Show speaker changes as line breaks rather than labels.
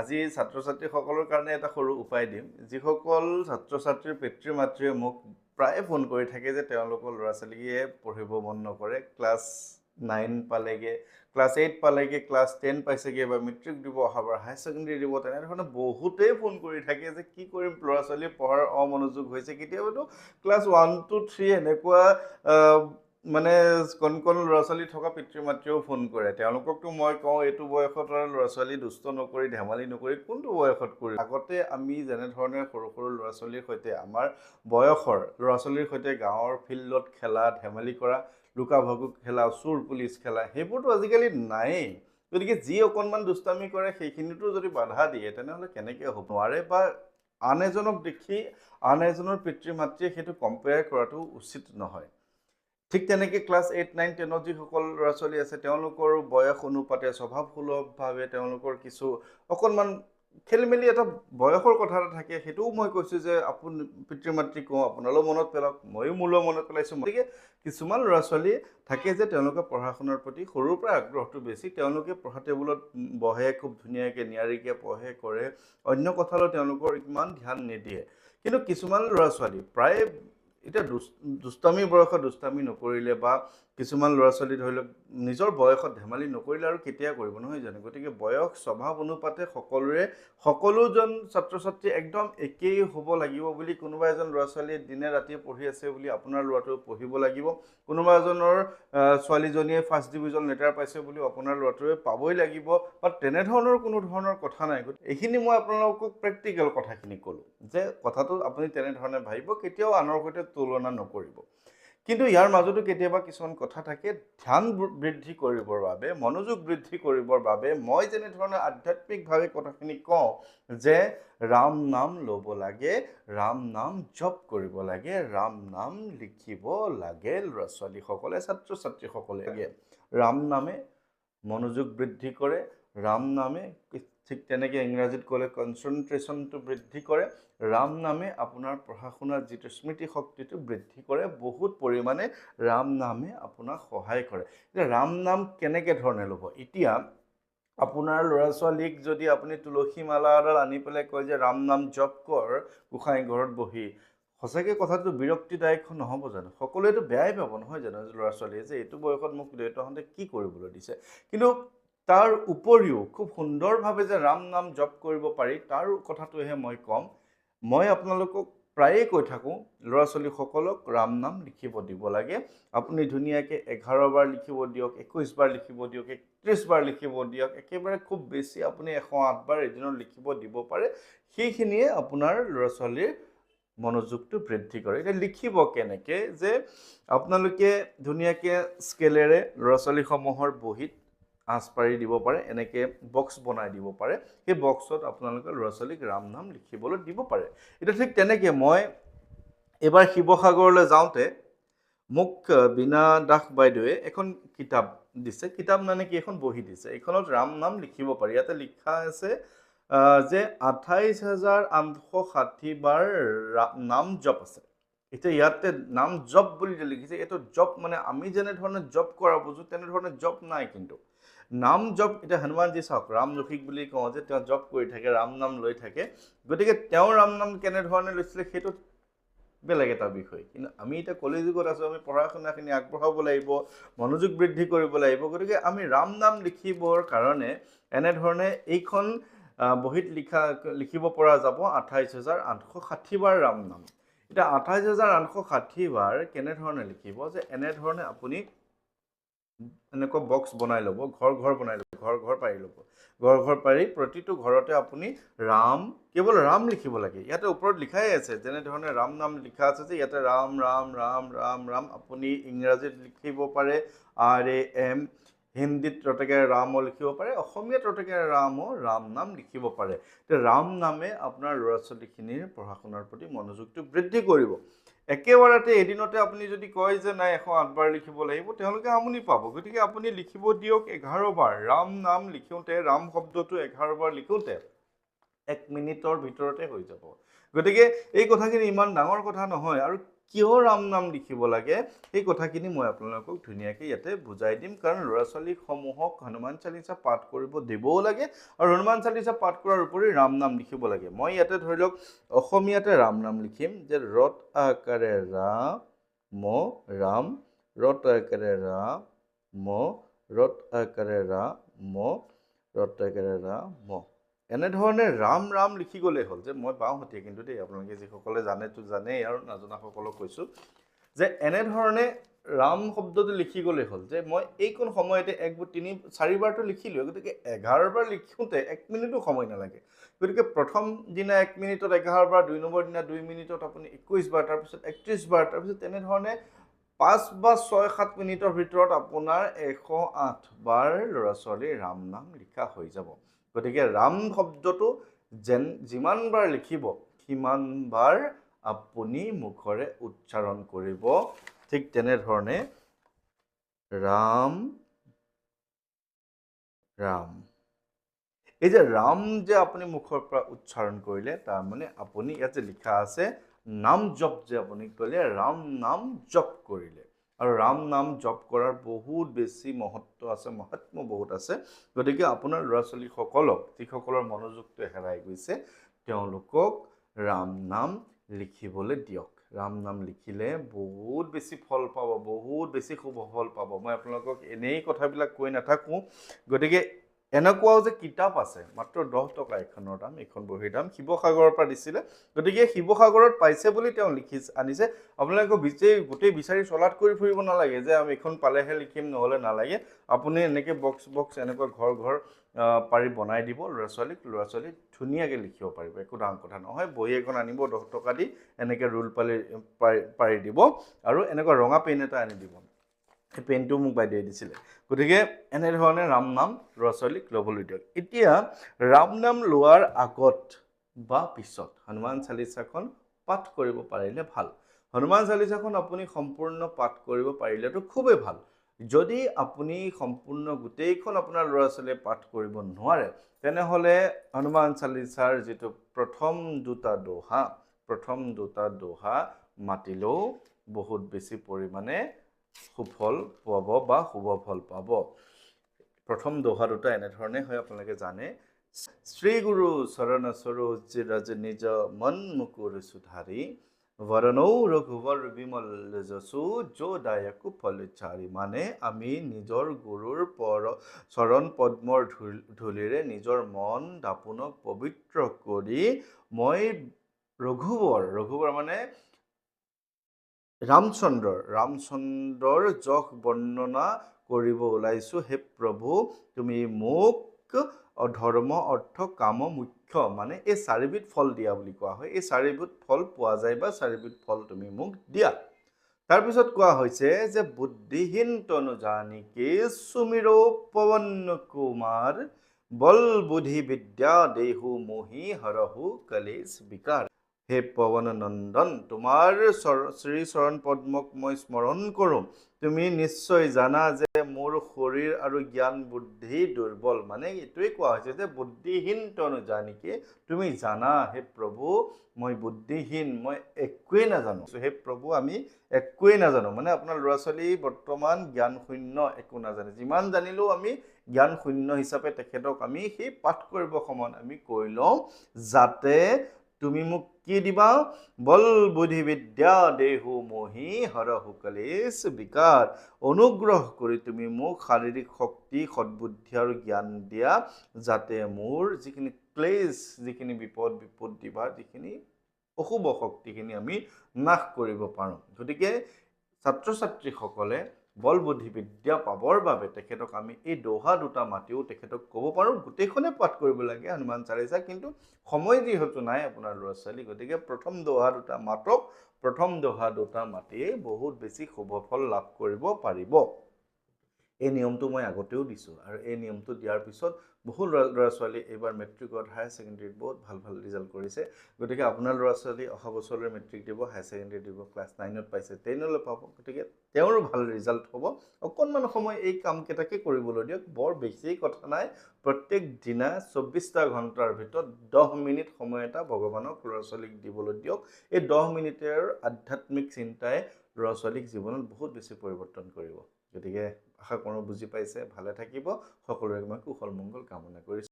আজি ছাত্ৰ-ছাত্ৰীসকলৰ কাৰণে এটা সৰু উপায় দিম যিসকল ছাত্ৰ-ছাত্ৰীৰ পিতৃ-মাতৃয়ে মোক প্ৰায় ফোন কৰি থাকে যে তেওঁলোকৰ ল'ৰা-ছোৱালীয়ে পঢ়িব মন নকৰে ক্লাছ 9 পালেগে ক্লাছ 8 পালেগে ক্লাছ 10 পাইছেগে বা মেট্ৰিক দিব অহাবাৰ হাই ছেকেণ্ডাৰী দিব তেনেধৰণে বহুতেই ফোন কৰি থাকে যে কি কৰিম ল'ৰা-ছোৱালী পঢ়াৰ অমনোযোগ হৈছে কেতিয়াবাতো ক্লাছ 1 to 3 এনেকুৱা মানে কোন ল'ৰা-ছোৱালী থকা পিতৃ-মাতৃয়েও ফোন কৰে তেওঁলোককতো মই কওঁ এইটো বয়সত ল'ৰা-ছোৱালী দুষ্ট নকৰি ধেমালি নকৰি কোনটো বয়সত কৰি আগতে আমি যেনে ধৰণে সৰু সৰু ল'ৰা-ছোৱালীৰ সৈতে আমাৰ বয়সৰ ল'ৰা-ছোৱালীৰ সৈতে গাঁৱৰ ফিল্ডত খেলা ধেমালি কৰা লুকা-ভাকু খেলা চোৰ পুলিচ খেলা সেইবোৰতো আজিকালি নায়েই গতিকে যি অকণমান দুষ্টামি কৰে সেইখিনিতো যদি বাধা দিয়ে তেনেহ'লে কেনেকৈ হ'ব নোৱাৰে বা আন এজনক দেখি আন এজনৰ পিতৃ-মাতৃয়ে সেইটো কম্পেয়াৰ কৰাটো উচিত নহয় ঠিক তেনেকৈ ক্লাছ 8, 9, 10 যিসকল ল'ৰা-ছোৱালী আছে তেওঁলোকৰ বয়স অনুপাতে স্বভাৱসুলভভাৱে তেওঁলোকৰ কিছু অকণমান খেলিমেলি এটা বয়সৰ কথা এটা থাকে সেইটোও মই কৈছোঁ যে আপুনি পিতৃ-মাতৃ কওঁ আপোনালোক মনত পেলাওক ময়ো মোলৈ মনত পেলাইছোঁ গতিকে কিছুমান ল'ৰা-ছোৱালী থাকে যে তেওঁলোকে পঢ়া-শুনাৰ প্ৰতি সৰুৰ পৰা আগ্ৰহটো বেছি তেওঁলোকে পঢ়া টেবুলত বহে খুব ধুনীয়াকৈ নিয়াৰিকৈ পঢ়ে কৰে অন্য কথালৈ তেওঁলোকৰ ইমান ধ্যান নিদিয়ে কিন্তু কিছুমান ল'ৰা-ছোৱালী প্ৰায় এতিয়া দুষ্টামি বয়সত দুষ্টামি নকৰিলে বা কিছুমান ল'ৰা-ছোৱালী ধৰি লওক নিজৰ বয়সত ধেমালি নকৰিলে আৰু কেতিয়া কৰিব নহয় জানো গতিকে বয়স স্বভাৱ অনুপাতে সকলোজন ছাত্ৰ-ছাত্ৰী একদম একেই হ'ব লাগিব বুলি কোনোবা এজন ল'ৰা-ছোৱালীয়ে দিনে ৰাতিয়ে পঢ়ি আছে বুলি আপোনাৰ ল'ৰাটোও পঢ়িব লাগিব কোনোবা এজনৰ ছোৱালীজনীয়ে ফাৰ্ষ্ট ডিভিজন লেটাৰ পাইছে বুলি আপোনাৰ ল'ৰাটোৱে পাবই লাগিব বা তেনেধৰণৰ কোনো ধৰণৰ কথা নাই এইখিনি মই আপোনালোকক প্ৰেক্টিকেল কথাখিনি ক'লোঁ যে কথাটো আপুনি তেনেধৰণে ভাবিব কেতিয়াও আনৰ সৈতে তুলনা নকৰিব কিন্তু ইয়াৰ মাজতো কেতিয়াবা কিছুমান কথা থাকে ধ্যান বৃদ্ধি কৰিবৰ বাবে মনোযোগ বৃদ্ধি কৰিবৰ বাবে মই যেনেধৰণে আধ্যাত্মিকভাৱে কথাখিনি কওঁ যে ৰাম নাম ল'ব লাগে ৰাম নাম জপ কৰিব লাগে ৰাম নাম লিখিব লাগে ল'ৰা-ছোৱালীসকলে ছাত্ৰ-ছাত্ৰীসকলে ৰাম নামে মনোযোগ বৃদ্ধি কৰে ৰাম নামে ঠিক তেনেকৈ ইংৰাজীত ক'লে কনচেনট্ৰেশ্যনটো বৃদ্ধি কৰে ৰাম নামে আপোনাৰ পঢ়া-শুনাৰ যিটো স্মৃতি শক্তিটো বৃদ্ধি কৰে বহুত পৰিমাণে ৰাম নামে আপোনাক সহায় কৰে এতিয়া ৰাম নাম কেনেকৈ ধৰণে ল'ব এতিয়া আপোনাৰ ল'ৰা-ছোৱালীক যদি আপুনি তুলসী মালা এডাল আনি পেলাই কয় যে ৰাম নাম জপ কৰ গোসাঁই ঘৰত বহি সঁচাকৈ কথাটো বিৰক্তিদায়ক নহ'ব জানো সকলোৱেতো বেয়াই পাব নহয় জানো ল'ৰা-ছোৱালীয়ে যে এইটো বয়সত মোক দেউতাহঁতে কি কৰিবলৈ দিছে কিন্তু তাৰ উপৰিও খুব সুন্দৰভাৱে যে ৰাম নাম জপ কৰিব পাৰি তাৰ কথাটোহে মই ক'ম মই আপোনালোকক প্ৰায়ে কৈ থাকোঁ ল'ৰা-ছোৱালীসকলক ৰাম নাম লিখিব দিব লাগে আপুনি ধুনীয়াকৈ 11 বাৰ লিখিব দিয়ক 21 বাৰ লিখিব দিয়ক 31 বাৰ লিখিব দিয়ক একেবাৰে খুব বেছি আপুনি 108 বাৰ এদিনত লিখিব দিব পাৰে সেইখিনিয়ে আপোনাৰ ল'ৰা-ছোৱালীৰ মনোযোগটো বৃদ্ধি কৰে এতিয়া লিখিব কেনেকৈ যে আপোনালোকে ধুনীয়াকৈ স্কেলেৰে ল'ৰা-ছোৱালীসমূহৰ বহীত আঁচ পাৰি দিব পাৰে এনেকৈ বক্স বনাই দিব পাৰে সেই বক্সত আপোনালোকে ল'ৰা-ছোৱালীক ৰাম নাম লিখিবলৈ দিব পাৰে এতিয়া ঠিক তেনেকৈ মই এবাৰ শিৱসাগৰলৈ যাওঁতে মোক বীণা দাস বাইদেৱে এখন কিতাপ দিছে কিতাপ মানে কি এখন বহি দিছে এইখনত ৰাম নাম লিখিব পাৰি ইয়াতে লিখা আছে যে 28,860 বাৰ নাম জপ আছে এতিয়া ইয়াতে নাম জপ বুলি লিখিছে এইটো জপ মানে আমি যেনেধৰণে জপ কৰা বুজোঁ তেনেধৰণে জপ নাই কিন্তু নাম জপ এতিয়া হনুমানজী চাওক ৰাম ৰফিক বুলি কওঁ যে তেওঁ জপ কৰি থাকে ৰাম নাম লৈ থাকে গতিকে তেওঁ ৰাম নাম কেনেধৰণে লৈছিলে সেইটো বেলেগ এটা বিষয় কিন্তু আমি এতিয়া কলিযুগত আছোঁ আমি পঢ়া শুনাখিনি আগবঢ়াব লাগিব মনোযোগ বৃদ্ধি কৰিব লাগিব গতিকে আমি ৰাম নাম লিখিবৰ কাৰণে এনেধৰণে এইখন বহীত লিখিব পৰা যাব 28,860 বাৰ ৰাম নাম এতিয়া 28,860 বাৰ কেনেধৰণে লিখিব যে এনেধৰণে আপুনি এনেকুৱা বক্স বনাই ল'ব ঘৰ বনাই ল'ব ঘৰ পাৰি ল'ব ঘৰ পাৰি প্ৰতিটো ঘৰতে আপুনি ৰাম কেৱল ৰাম লিখিব লাগে ইয়াতে ওপৰত লিখাই আছে যেনেধৰণে ৰাম নাম লিখা আছে যে ইয়াতে ৰাম ৰাম ৰাম ৰাম ৰাম আপুনি ইংৰাজীত লিখিব পাৰে RAM হিন্দীত ৰটেকেৰে ৰামো লিখিব পাৰে অসমীয়াত ৰটেকেৰে ৰাম নাম লিখিব পাৰে তে ৰাম নামে আপোনাৰ ল'ৰা-ছোৱালীখিনিৰ পঢ়া-শুনাৰ প্ৰতি মনোযোগটো বৃদ্ধি কৰিব একেবাৰতে এদিনতে আপুনি যদি কয় যে নাই 108 বাৰ লিখিব লাগিব তেওঁলোকে আমনি পাব গতিকে আপুনি লিখিব দিয়ক 11 বাৰ ৰাম নাম লিখোঁতে ৰাম শব্দটো 11 বাৰ লিখোঁতে 1 মিনিটৰ ভিতৰতে হৈ যাব গতিকে এই কথাখিনি ইমান ডাঙৰ কথা নহয় আৰু কিয় ৰাম নাম লিখিব লাগে এই কথাখিনি মই আপোনালোকক ধুনীয়াকৈ ইয়াতে বুজাই দিম কাৰণ ল'ৰা ছোৱালীসমূহক হনুমান চালিচা পাঠ কৰিব দিবও লাগে আৰু হনুমান চালিচা পাঠ কৰাৰ উপৰি ৰাম নাম লিখিব লাগে মই ইয়াতে ধৰি লওক অসমীয়াতে ৰাম নাম লিখিম যে ৰত আকাৰে ৰাম ৰাম ৰত আকাৰে ৰাম ৰত আকাৰে ৰাম ৰত আকাৰে ৰাম এনেধৰণে ৰাম ৰাম লিখি গ'লেই হ'ল যে মই বাওঁহতীয়া কিন্তু দেই আপোনালোকে যিসকলে জানেতো জানেই আৰু নজনাসকলক কৈছোঁ যে এনেধৰণে ৰাম শব্দটো লিখি গ'লেই হ'ল যে মই এইকণ সময়তে 4বাৰটো লিখিলোঁ গতিকে 11বাৰ লিখোঁতে 1 মিনিটো সময় নালাগে গতিকে প্ৰথম দিনা 1 মিনিটত 11 বাৰ 2 নম্বৰ দিনা 2 মিনিটত আপুনি 21 বাৰ তাৰপিছত 31 বাৰ তাৰপিছত তেনেধৰণে 5 বা 6-7 মিনিটৰ ভিতৰত আপোনাৰ 108 বাৰ ল'ৰা ছোৱালীৰ ৰাম নাম লিখা হৈ যাব গতিকে ৰাম শব্দটো যিমান বাৰ লিখিব সিমান বাৰ আপুনি মুখৰে উচ্চাৰণ কৰিব ঠিক তেনেধৰণে ৰাম ৰাম এই যে ৰাম যে আপুনি মুখৰ পৰা উচ্চাৰণ কৰিলে তাৰ মানে আপুনি ইয়াতে লিখা আছে নাম জপ যে আপুনি কৰিলে ৰাম নাম জপ কৰিলে আৰু ৰাম নাম জপ কৰাৰ বহুত বেছি মহত্ব আছে মহাত্ম্য বহুত আছে গতিকে আপোনাৰ ল'ৰা ছোৱালীসকলক যিসকলৰ মনোযোগটো হেৰাই গৈছে তেওঁলোকক ৰাম নাম লিখিবলৈ দিয়ক ৰাম নাম লিখিলে বহুত বেছি ফল পাব বহুত বেছি শুভ ফল পাব মই আপোনালোকক এনেই কথাবিলাক কৈ নাথাকোঁ গতিকে এনেকুৱাও যে কিতাপ আছে মাত্ৰ 10 টকা এখনৰ দাম এখন বহিৰ দাম শিৱসাগৰৰ পৰা দিছিলে গতিকে শিৱসাগৰত পাইছে বুলি তেওঁ লিখি আনিছে আপোনালোকে গোটেই বিচাৰি চলাত কৰি ফুৰিব নালাগে যে আমি এখন পালেহে লিখিম নহ'লে নালাগে আপুনি এনেকৈ বক্স এনেকুৱা ঘৰ পাৰি বনাই দিব ল'ৰা ছোৱালী ধুনীয়াকৈ লিখিব পাৰিব একো ডাঙৰ কথা নহয় বহি এখন আনিব 10 টকা দি এনেকৈ ৰুল পাৰি দিব আৰু এনেকুৱা ৰঙা পেন এটা আনি দিব এই পেনটো মোক বাইদেৱে দিছিলে গতিকে এনেধৰণে ৰাম নাম ল'ৰা ছোৱালীক ল'বলৈ দিয়ক এতিয়া ৰাম নাম লোৱাৰ আগত বা পিছত হনুমান চালিচাখন পাঠ কৰিব পাৰিলে ভাল হনুমান চালিচাখন আপুনি সম্পূৰ্ণ পাঠ কৰিব পাৰিলেতো খুবেই ভাল যদি আপুনি সম্পূৰ্ণ গোটেইখন আপোনাৰ ল'ৰা ছোৱালীয়ে পাঠ কৰিব নোৱাৰে তেনেহ'লে হনুমান চালিচাৰ যিটো প্ৰথম দুটা দোহা মাতিলেও বহুত বেছি পৰিমাণে সুফল পাব বা শুভ ফল পাব প্ৰথম দোহা দুটা এনেধৰণে হয় আপোনালোকে জানে শ্ৰী গুৰু চৰণ সৰোজ ৰজ নিজ মন মুকুৰ সুধাৰি বৰণৌ ৰঘুবৰ বিমল যশু যোদায়কু ফলচাৰি মানে আমি নিজৰ গুৰুৰ চৰণ পদ্মৰ ধূলিৰে নিজৰ মন দাপোনক পবিত্ৰ কৰি মই ৰঘুবৰ মানে ৰামচন্দ্ৰৰ যশ বৰ্ণনা কৰিব ওলাইছোঁ হে প্ৰভু তুমি মোক ধৰ্ম অৰ্থ কাম মুখ্য মানে এই 4বিধ ফল দিয়া বুলি কোৱা হয় এই 4বিধ ফল পোৱা যায় বা 4বিধ ফল তুমি মোক দিয়া তাৰপিছত কোৱা হৈছে যে বুদ্ধিহীন তনু জানিকে সুমিৰ পৱন কুমাৰ বল বুদ্ধি বিদ্যা দেহু মোহি হৰহু কলেশ বিকাৰ হে পৱন নন্দন তোমাৰ শ্ৰী চৰণ পদ্মক মই স্মৰণ কৰোঁ তুমি নিশ্চয় জানা যে মোৰ শৰীৰ আৰু জ্ঞান বুদ্ধি দুৰ্বল মানে এইটোৱে কোৱা হৈছে যে বুদ্ধিহীন তনু জানিকে তুমি জানা হে প্ৰভু মই বুদ্ধিহীন মই একোৱেই নাজানো হে প্ৰভু আমি একোৱেই নাজানো মানে আপোনাৰ ল'ৰা ছোৱালী বৰ্তমান জ্ঞান শূন্য একো নাজানে যিমান জানিলেও আমি জ্ঞান শূন্য হিচাপে তেখেতক আমি সেই পাঠ কৰিব সময়ত আমি কৈ লওঁ যাতে তুমি মোক কি দিবা বল বুদ্ধি বিদ্যা দেহু মোহি হৰহু কলেশ বিকাৰ অনুগ্ৰহ কৰি তুমি মোক শাৰীৰিক শক্তি সদ্বুদ্ধি আৰু জ্ঞান দিয়া যাতে মোৰ যিখিনি ক্লেশ যিখিনি বিপত্তি বা যিখিনি অশুভ শক্তিখিনি আমি নাশ কৰিব পাৰোঁ গতিকে ছাত্ৰ ছাত্ৰীসকলে বল বুদ্ধি বিদ্যা পাবৰ বাবে তেখেতক আমি এই দোহা দুটা মাতিও তেখেতক ক'ব পাৰোঁ গোটেইখনে পাঠ কৰিব লাগে হনুমান চালিচা কিন্তু সময় যিহেতু নাই আপোনাৰ ল'ৰা ছোৱালী গতিকে প্ৰথম দোহা দুটা মাতক প্ৰথম দোহা দুটা মাতিয়ে বহুত বেছি শুভ ফল লাভ কৰিব পাৰিব এই নিয়মটো মই আগতেও দিছোঁ আৰু এই নিয়মটো দিয়াৰ পিছত বহু ল'ৰা ছোৱালী এইবাৰ মেট্ৰিকত হায়াৰ ছেকেণ্ডেৰীত বহুত ভাল ভাল ৰিজাল্ট কৰিছে গতিকে আপোনাৰ ল'ৰা ছোৱালী অহা বছৰলৈ মেট্ৰিক দিব হায়াৰ ছেকেণ্ডেৰী দিব ক্লাছ 9ত পাইছে 10লৈ পাব গতিকে তেওঁৰো ভাল ৰিজাল্ট হ'ব অকণমান সময় এই কামকেইটাকে কৰিবলৈ দিয়ক বৰ বেছি কথা নাই প্ৰত্যেক দিনা 24টা ঘণ্টাৰ ভিতৰত 10 মিনিট সময় এটা ভগৱানক ল'ৰা ছোৱালীক দিবলৈ দিয়ক এই 10 মিনিটৰ আধ্যাত্মিক চিন্তাই ল'ৰা ছোৱালীক জীৱনত বহুত বেছি পৰিৱৰ্তন কৰিব গতিকে আশা কৰোঁ বুজি পাইছে ভালে থাকিব সকলোৰে মই কুশল মংগল কামনা কৰিছোঁ